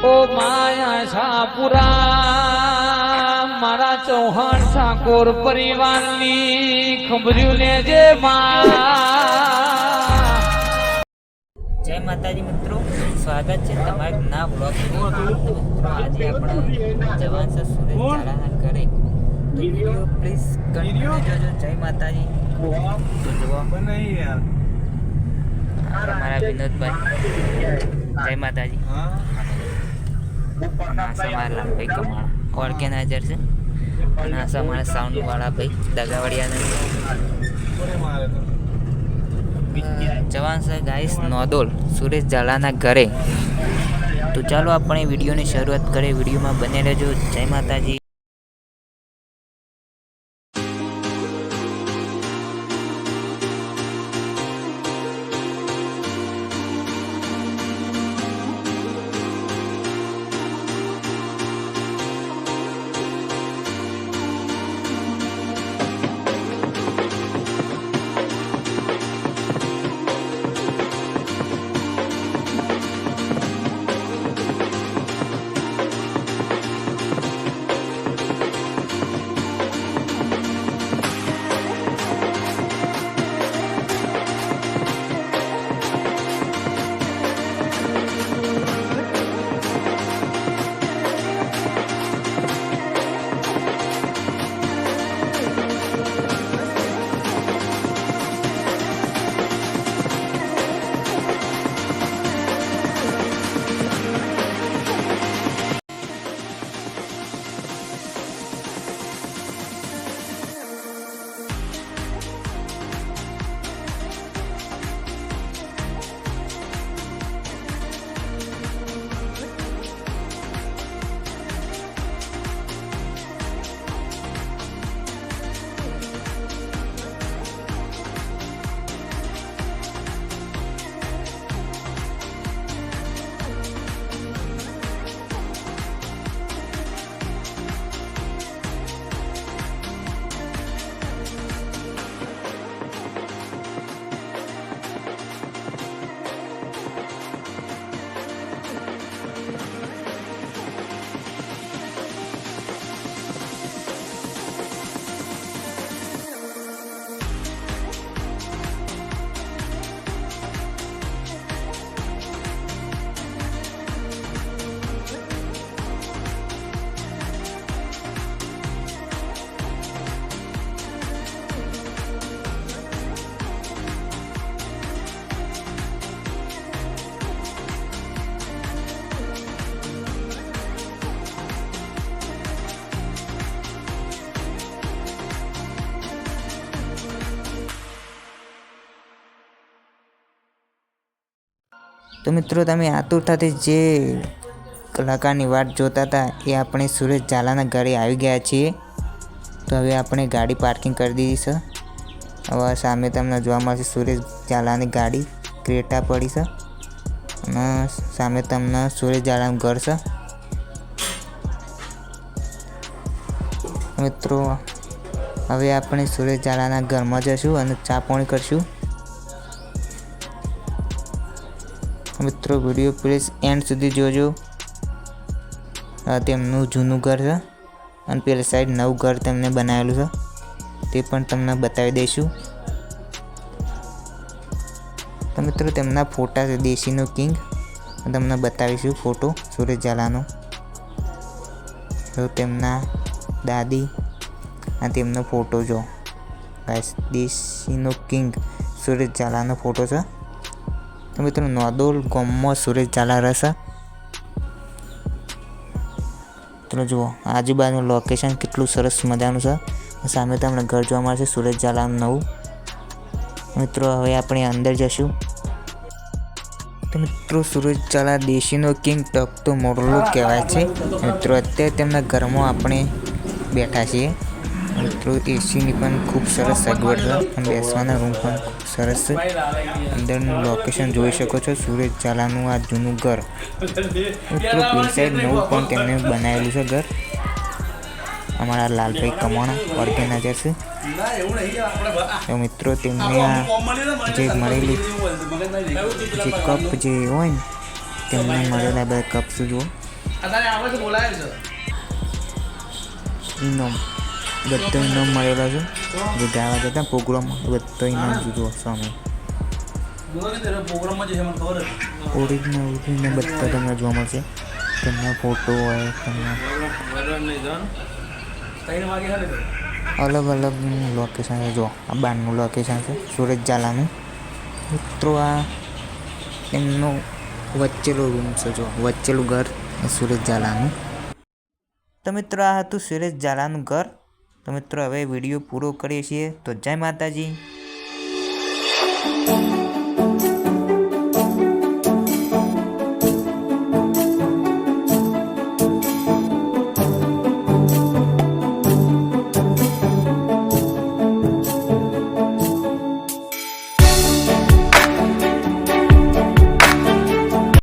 ઓ માયા શાહપુરા મારા ચૌહાણ ઠાકોર પરિવારની ખબર્યું લેજે માં। જય માતાજી મિત્રો, સ્વાગત છે તમારા ના બ્લોગ મિત્રો। આજે આપણે જવાન છે સુરેશ ઝાલાના ઘરે, તો વિડીયો પ્લીઝ કન્ટિન્યુ જોજો। જય માતાજી। તો જુઓ અમારા વિનોદભાઈ, જય માતાજી। અને આ છે મારા લાલભાઈ કમાણા ઓર્ગેનાઇઝર છે, અને આ છે અમારા સાઉન્ડ વાળા ભાઈ દગાવડિયાના જવાન છે ગાઈસ નોદોલ સુરેશ ઝાલાના ઘરે। તો ચાલો આપણે વિડીયોની શરૂઆત કરીએ, વિડીયોમાં બને રહેજો। જય માતાજી। તો મિત્રો તમે આતુરતાથી જે કલાકારની વાટ જોતા હતા એ આપણે સુરેશ ઝાલાના ઘરે આવી ગયા છીએ। તો હવે આપણે ગાડી પાર્કિંગ કરી દીધી છે। હવે સામે તમને જોવા મળશે સુરેશ ઝાલાની ગાડી ક્રેટા પડી છે, અને સામે તમને સુરેશ ઝાલાનું ઘર છે। મિત્રો હવે આપણે સુરેશ ઝાલાના ઘરમાં જઈશું અને ચા પાણી કરશું। મિત્રો વિડીયો પ્લીઝ એન્ડ સુધી જોજો। તેમનું જૂનું ઘર છે અને પેલી સાઈડ નવું ઘર તેમને બનાવેલું છે, તે પણ તમને બતાવી દઈશું। તો મિત્રો તેમના ફોટા છે, દેશીનો કિંગ, તમને બતાવીશું ફોટો સુરેશ ઝાલાનો। તો તેમના દાદી આ તેમનો ફોટો જો ગાઈસ, દેશીનો કિંગ સુરેશ ઝાલાનો ફોટો છે। તો મિત્રો નોદોલ ગામમાં સુરેશ ઝાલા રહેશે। તો જુઓ આજુબાજુનું લોકેશન કેટલું સરસ મજાનું છે, સામે તમને ઘર જોવા મળશે સુરેશ ઝાલાનું નવું। મિત્રો હવે આપણે અંદર જશું। તો મિત્રો સુરેશ ઝાલા દેશીનો કિંગ ટકતો મોરલો કહેવાય છે। મિત્રો અત્યારે તેમના ઘરમાં આપણે બેઠા છીએ। મિત્રો એસીની પણ ખૂબ સરસ સગવડ છે અને બેસવાના રૂમ પણ ખૂબ સરસ છે। અંદરનું લોકેશન જોઈ શકો છો, સુરેશ ઝાલાનું આ જૂનું ઘર। મિત્રો પેલી સાઈડ નવું પણ તેમને બનાવેલું છે ઘર। અમારા લાલભાઈ કમાણા ઓર્ગેનાઇઝર છે। તો મિત્રો તેમને આ જે મળેલી જે કપ જે હોય ને તેમને મળેલા બધા કપ જુઓ, ઇનામ બધો ઇનામ મળેલો છે. જે ગાવા જતા પ્રોગ્રામ બધો ઇનામ જુદો સામે ઓરિજિનલ બધા તમને જોવા મળશે. તેમના ફોટો હોય, તેમના અલગ અલગ લોકેશન છે. જો આ બારનું લોકેશન છે સુરત ઝાલાનું. મિત્રો આ એમનું વચ્ચેલો રૂમ છે. જો વચ્ચેલું ઘર સુરત ઝાલાનું. તો મિત્રો આ હતું સુરત ઝાલાનું ઘર. તો મિત્રો હવે વિડીયો પૂરો કરીએ છીએ. તો જય માતાજી.